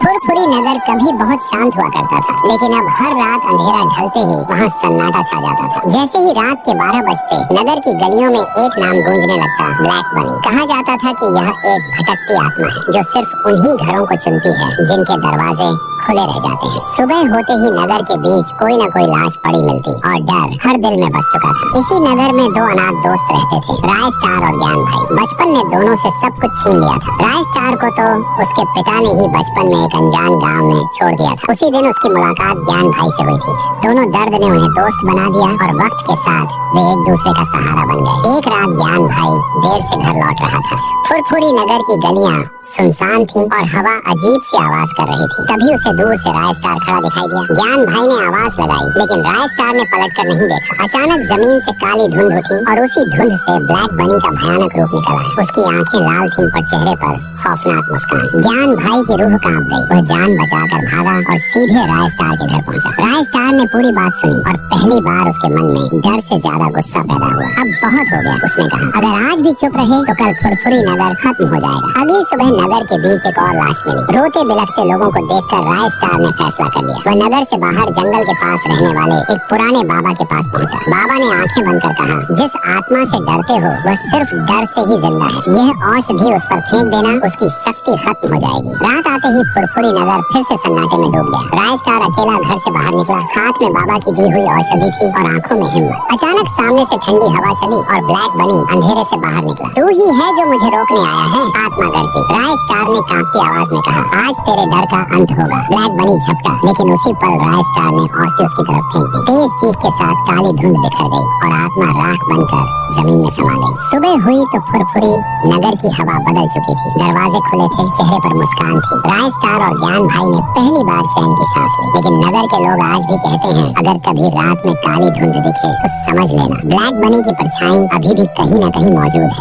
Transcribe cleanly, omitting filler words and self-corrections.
फुरफुरी नगर कभी बहुत शांत हुआ करता था, लेकिन अब हर रात अंधेरा ढलते ही वहाँ सन्नाटा छा जाता था। जैसे ही रात के 12 बजते नगर की गलियों में एक नाम गूंजने लगता, ब्लैक बनी। कहा जाता था कि यह एक भटकती आत्मा है जो सिर्फ उन्हीं घरों को चुनती है जिनके दरवाजे खुले रह जाते हैं। सुबह होते ही नगर के बीच कोई न कोई लाश पड़ी मिलती और डर हर दिल में बस चुका था। इसी नगर में दो अनाथ दोस्त रहते थे, राय स्टार और ज्ञान भाई। बचपन ने दोनों से सब कुछ छीन लिया था। राय स्टार को तो उसके पिता ने ही बचपन में एक अनजान गांव में छोड़ दिया था। उसी दिन उसकी मुलाकात ज्ञान भाई से हुई थी। दोनों दर्द ने उन्हें दोस्त बना दिया और वक्त के साथ वे एक दूसरे का सहारा बन गए। एक रात ज्ञान भाई देर से घर लौट रहा था। फुरफुरी नगर की गलियां सुनसान थी और हवा अजीब सी आवाज कर रही थी। तभी उसे दूर से राय स्टार खड़ा दिखाई दिया। ज्ञान भाई ने आवाज लगाई, लेकिन राय स्टार ने पलटकर नहीं देखा। अचानक जमीन से काली धुंध उठी और उसी धुंध से ब्लैक बनी का भयानक रूप निकल आया। उसकी आंखें लाल थीं और चेहरे पर खौफनाक मुस्कान। ज्ञान भाई की रूह कांप गई। वह जान बचाकर भागा और सीधे राय स्टार के घर पहुंचा। राय स्टार ने पूरी बात सुनी और पहली बार उसके मन में डर से ज्यादा गुस्सा पैदा हुआ। अब बहुत हो गया, उसने कहा। अगर आज भी चुप रहे तो कल फुरफुरी नगर खत्म हो जाएगा। अगली सुबह नगर के बीच एक और लाश मिली। रोते बिलखते लोगों को देखकर राय स्टार ने फैसला कर लिया। वह नगर से बाहर जंगल के पास रहने वाले एक पुराने बाबा के पास पहुंचा। बाबा ने आंखें बंद कर कहा, जिस आत्मा से डरते हो वह सिर्फ डर से ही जिंदा है। यह औषधि उस पर फेंक देना, उसकी शक्ति खत्म हो जाएगी। रात आते ही फुरफुरी नगर फिर से सन्नाटे में डूब गया। राय स्टार अकेला घर से बाहर निकला। हाथ में बाबा की दी हुई औषधि थी और आंखों में हिम्मत। अचानक सामने से ठंडी हवा चली और ब्लैक बनी अंधेरे से बाहर निकला। तू ही है जो मुझे रोकने आया है, आत्मा गर्जी। राय स्टार ने कांपती आवाज में कहा, आज तेरे डर का अंत होगा। ब्लैक बनी झपटा, लेकिन उसी पल राय स्टार ने औषधि उसकी तरफ फेंक दी। तेज चीख के साथ काली धुंध बिखर गई और आत्मा राख बनकर जमीन में समा गई। सुबह हुई तो फुरफुरी नगर की हवा बदल चुकी थी। दरवाजे खुले थे, चेहरे पर मुस्कान थी। राय स्टार और ज्ञान भाई ने पहली बार चैन की सांस ली। लेकिन नगर के लोग आज भी कहते हैं, अगर कभी रात में काली धुंध दिखे तो समझ लेना ब्लैक बनी की परछाई अभी भी कहीं न कहीं मौजूद है।